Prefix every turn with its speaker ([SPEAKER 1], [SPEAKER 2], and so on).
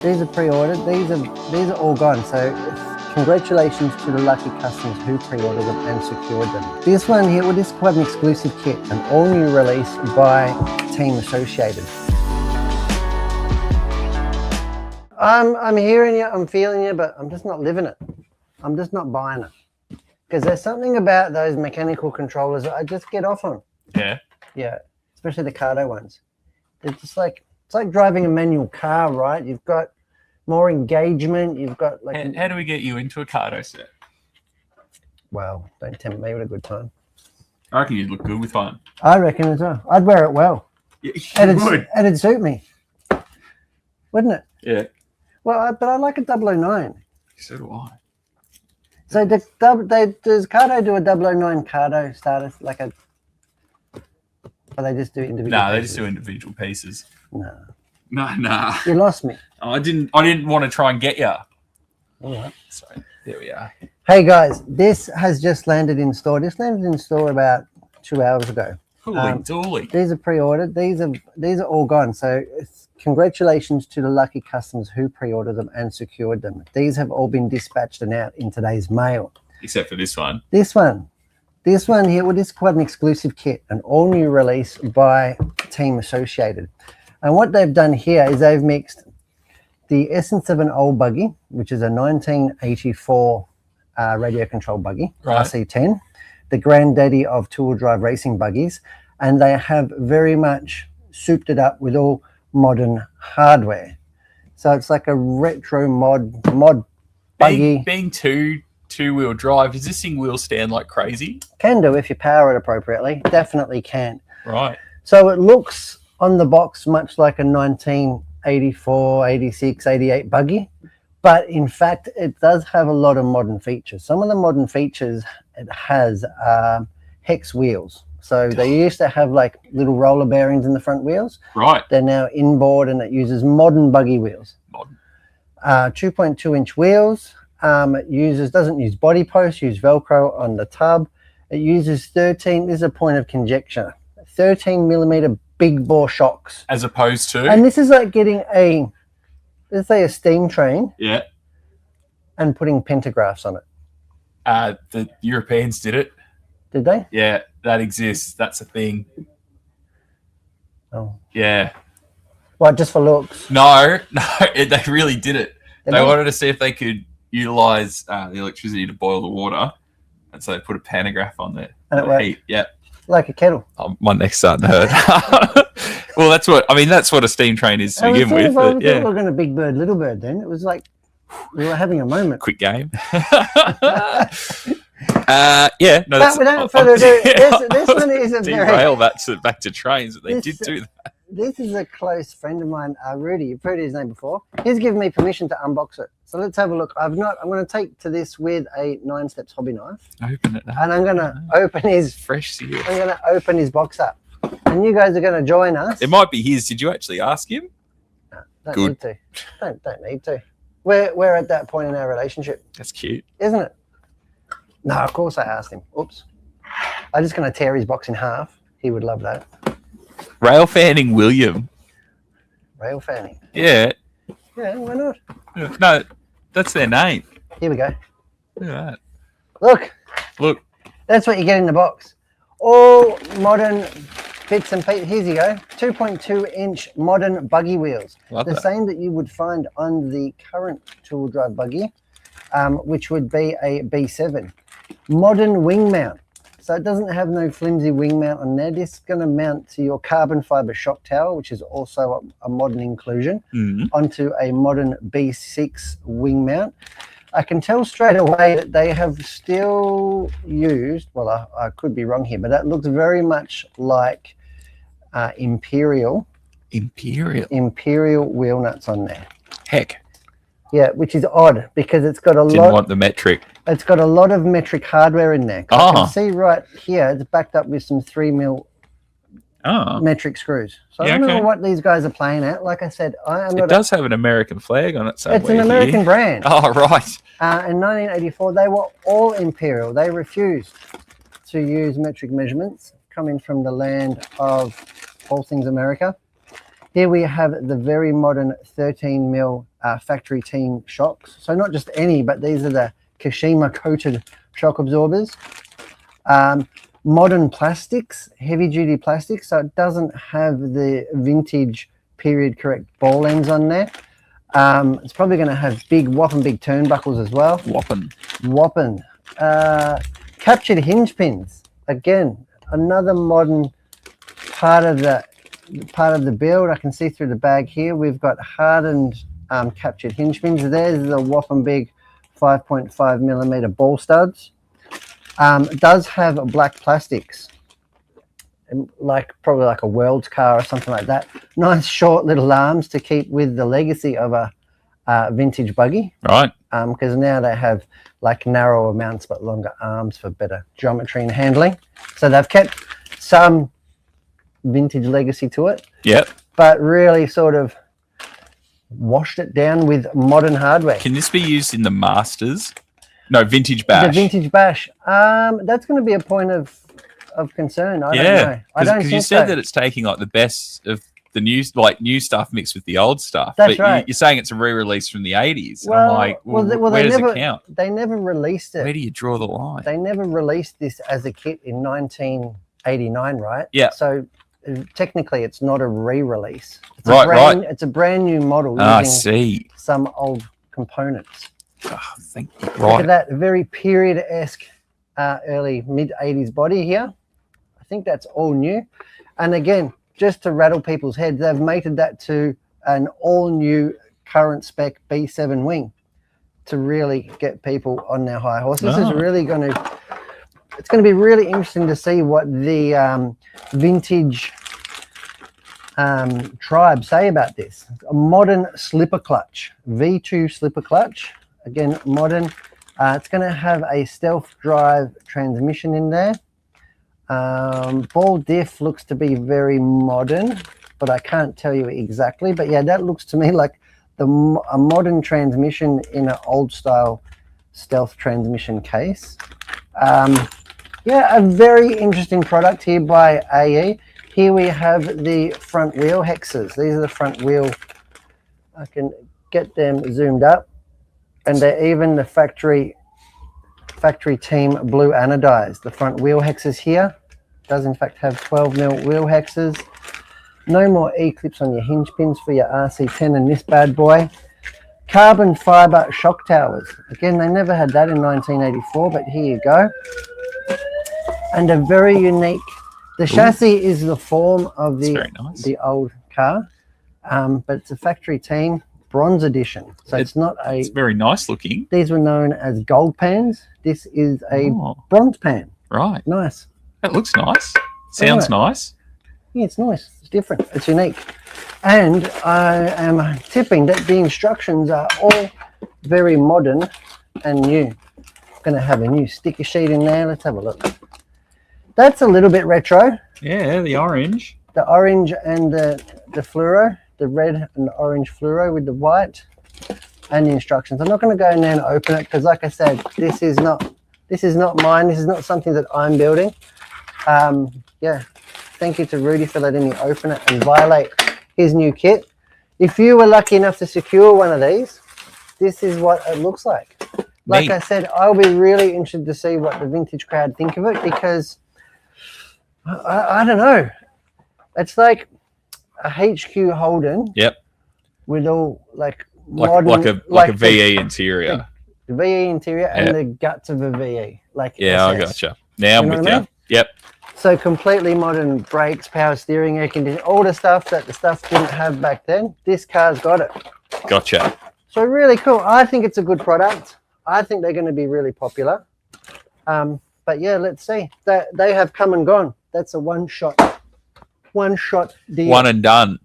[SPEAKER 1] These are pre-ordered. These are all gone. So congratulations to the lucky customers who pre-ordered them and secured them. This one here, well, this is quite an exclusive kit, an all-new release by Team Associated. I'm hearing you, I'm feeling you, but I'm just not living it. I'm just not buying it. Because there's something about those mechanical controllers that I just get off on.
[SPEAKER 2] Yeah.
[SPEAKER 1] Yeah, especially the Cardo ones. They're just like, it's like driving a manual car, right? You've got more engagement. You've got like.
[SPEAKER 2] How do we get you into a Cardo set?
[SPEAKER 1] Well, don't tempt me with a good time.
[SPEAKER 2] I reckon you'd look good with one.
[SPEAKER 1] I reckon as well. I'd wear it well.
[SPEAKER 2] Yeah, you would.
[SPEAKER 1] It'd suit me, wouldn't it?
[SPEAKER 2] Yeah.
[SPEAKER 1] Well, but I like a 009.
[SPEAKER 2] So do I.
[SPEAKER 1] So does Cardo do a 009 Cardo status like a? Or they just do individual?
[SPEAKER 2] No, they
[SPEAKER 1] pieces?
[SPEAKER 2] just do individual pieces.
[SPEAKER 1] No.
[SPEAKER 2] No.
[SPEAKER 1] You lost me.
[SPEAKER 2] I didn't want to try and get you.
[SPEAKER 1] All right.
[SPEAKER 2] So there we are.
[SPEAKER 1] Hey guys, this has just landed in store. This landed in store about 2 hours ago.
[SPEAKER 2] Holy dooly.
[SPEAKER 1] These are pre-ordered. These are all gone. So congratulations to the lucky customers who pre-ordered them and secured them. These have all been dispatched and out in today's mail.
[SPEAKER 2] Except for this one.
[SPEAKER 1] This one here, well, this is quite an exclusive kit, an all-new release by Team Associated. And what they've done here is they've mixed the essence of an old buggy, which is a 1984 radio control buggy,
[SPEAKER 2] right.
[SPEAKER 1] RC10, the granddaddy of two-wheel drive racing buggies, and they have very much souped it up with all modern hardware. So it's like a retro mod buggy.
[SPEAKER 2] Being two-wheel drive, does this thing wheel stand like crazy?
[SPEAKER 1] Can do if you power it appropriately. Definitely can.
[SPEAKER 2] Right.
[SPEAKER 1] So it looks on the box much like a 1984, 86, 88 buggy, but in fact it does have a lot of modern features. Some of the modern features it has hex wheels. So they used to have like little roller bearings in the front wheels.
[SPEAKER 2] Right.
[SPEAKER 1] They're now inboard and it uses modern buggy wheels.
[SPEAKER 2] Modern.
[SPEAKER 1] 2.2-inch wheels. It doesn't use body posts, use Velcro on the tub. It uses this is a point of conjecture, 13mm big bore shocks.
[SPEAKER 2] As opposed to?
[SPEAKER 1] And this is like getting let's say a steam train.
[SPEAKER 2] Yeah.
[SPEAKER 1] And putting pentographs on it.
[SPEAKER 2] The Europeans did it.
[SPEAKER 1] Did they?
[SPEAKER 2] Yeah, that exists. That's a thing.
[SPEAKER 1] Oh.
[SPEAKER 2] Yeah.
[SPEAKER 1] What, just for looks?
[SPEAKER 2] No, they really did it. They wanted to see if they could utilize the electricity to boil the water, and so they put a pantograph on there.
[SPEAKER 1] And it worked.
[SPEAKER 2] Heat. Yeah.
[SPEAKER 1] Like a kettle.
[SPEAKER 2] Oh, my neck's starting to hurt. Well, that's what a steam train is to begin with.
[SPEAKER 1] But, yeah. We were going to big bird, little bird then. It was like we were having a moment.
[SPEAKER 2] Quick game. Yeah. No,
[SPEAKER 1] but without further ado, this one is a
[SPEAKER 2] derail back to trains, but they did do that.
[SPEAKER 1] This is a close friend of mine, Rudy. You've heard his name before. He's given me permission to unbox it. So let's have a look. I'm going to take to this with a 9 Steps hobby knife.
[SPEAKER 2] Open it up.
[SPEAKER 1] And I'm going to open his
[SPEAKER 2] fresh seal.
[SPEAKER 1] I'm going to open his box up. And you guys are going to join us.
[SPEAKER 2] It might be his. Did you actually ask him?
[SPEAKER 1] No, don't need to. Don't need to. We're at that point in our relationship.
[SPEAKER 2] That's cute.
[SPEAKER 1] Isn't it? No, of course I asked him. Oops. I'm just going to tear his box in half. He would love that.
[SPEAKER 2] Rail fanning William.
[SPEAKER 1] Rail fanning.
[SPEAKER 2] Yeah.
[SPEAKER 1] Yeah, why not?
[SPEAKER 2] No, that's their name.
[SPEAKER 1] Here we go.
[SPEAKER 2] Look at that.
[SPEAKER 1] Look. That's what you get in the box. All modern bits and pieces. Here you go. 2.2-inch modern buggy wheels. Same that you would find on the current two-wheel drive buggy, which would be a B7. Modern wing mount. So it doesn't have no flimsy wing mount on there. This is going to mount to your carbon fiber shock tower, which is also a modern inclusion, onto a modern B6 wing mount. I can tell straight away that they have still used, well, I could be wrong here, but that looks very much like Imperial wheel nuts on there.
[SPEAKER 2] Heck.
[SPEAKER 1] Yeah, which is odd because it's got
[SPEAKER 2] Didn't want the metric.
[SPEAKER 1] It's got a lot of metric hardware in there. I can see right here, it's backed up with some 3mm metric screws. So I don't know what these guys are playing at. Like I said,
[SPEAKER 2] it does have an American flag on it somewhere.
[SPEAKER 1] It's an American brand.
[SPEAKER 2] Oh, right.
[SPEAKER 1] In 1984, they were all Imperial. They refused to use metric measurements coming from the land of all things America. Here we have the very modern 13mm factory team shocks. So not just any, but these are the Kashima-coated shock absorbers. Modern plastics, heavy duty plastics, so it doesn't have the vintage period correct ball ends on there. It's probably going to have whopping big turnbuckles as well. Whopping. Captured hinge pins. Again, another modern part of the build. I can see through the bag here. We've got hardened captured hinge pins. There's the whopping big 5.5mm ball studs. It does have black plastics, probably like a World's car or something like that. Nice short little arms to keep with the legacy of a vintage buggy.
[SPEAKER 2] Right.
[SPEAKER 1] Because now they have like narrower mounts but longer arms for better geometry and handling. So they've kept some vintage legacy to it.
[SPEAKER 2] Yep.
[SPEAKER 1] But really sort of washed it down with modern hardware.
[SPEAKER 2] Can this be used in the Masters? No, Vintage Bash.
[SPEAKER 1] The Vintage Bash. That's going to be a point of concern. I don't know.
[SPEAKER 2] Because you said that it's taking like the best of the new stuff mixed with the old stuff.
[SPEAKER 1] That's right.
[SPEAKER 2] You're saying it's a re-release from the 80s.
[SPEAKER 1] Well,
[SPEAKER 2] I'm like, where does it count?
[SPEAKER 1] They never released it.
[SPEAKER 2] Where do you draw the line?
[SPEAKER 1] They never released this as a kit in 1989, right?
[SPEAKER 2] Yeah.
[SPEAKER 1] So technically, it's not a re-release. It's
[SPEAKER 2] right.
[SPEAKER 1] It's a brand new model using
[SPEAKER 2] I see.
[SPEAKER 1] some old components.
[SPEAKER 2] Oh, thank you.
[SPEAKER 1] Look
[SPEAKER 2] Right.
[SPEAKER 1] at that very period-esque early mid-80s body here. I think that's all new. And again, just to rattle people's heads, they've mated that to an all-new current spec B7 wing to really get people on their high horse. This is really going to, it's going to be really interesting to see what the vintage tribe say about this. A modern slipper clutch, V2 slipper clutch. Again, modern. It's going to have a stealth drive transmission in there. Ball diff looks to be very modern, but I can't tell you exactly. But yeah, that looks to me like a modern transmission in an old style stealth transmission case. Yeah, a very interesting product here by AE. Here we have the front wheel hexes. These are the front wheel. I can get them zoomed up. And they're even the factory team blue anodized. The front wheel hexes here does in fact have 12mm wheel hexes. No more E-clips on your hinge pins for your RC10 and this bad boy. Carbon fiber shock towers. Again, they never had that in 1984, but here you go. And a very unique, the chassis is the form of the old car, but it's a factory team bronze edition. So it's not a...
[SPEAKER 2] It's very nice looking.
[SPEAKER 1] These were known as gold pans. This is a bronze pan.
[SPEAKER 2] Right.
[SPEAKER 1] Nice.
[SPEAKER 2] That looks nice. Sounds nice.
[SPEAKER 1] Yeah, it's nice. It's different. It's unique. And I am tipping that the instructions are all very modern and new. Going to have a new sticker sheet in there. Let's have a look. That's a little bit retro.
[SPEAKER 2] Yeah, the orange.
[SPEAKER 1] The orange and the fluoro. The red and the orange fluoro with the white and the instructions. I'm not going to go in there and open it because, like I said, this is not mine. This is not something that I'm building. Yeah, thank you to Rudy for letting me open it and violate his new kit. If you were lucky enough to secure one of these, this is what it looks like. Like I said, I'll be really interested to see what the vintage crowd think of it because I don't know. It's like a HQ Holden.
[SPEAKER 2] Yep.
[SPEAKER 1] With all like modern,
[SPEAKER 2] like a VE interior.
[SPEAKER 1] The VE interior and the guts of a VE. Like
[SPEAKER 2] yeah,
[SPEAKER 1] SS.
[SPEAKER 2] I gotcha. Now I'm with you. Yep.
[SPEAKER 1] So completely modern brakes, power steering, air conditioning, all the stuff that the stuff didn't have back then. This car's got it.
[SPEAKER 2] Gotcha.
[SPEAKER 1] So really cool. I think it's a good product. I think they're going to be really popular. But yeah, let's see. They have come and gone. That's a one shot deal.
[SPEAKER 2] One and done.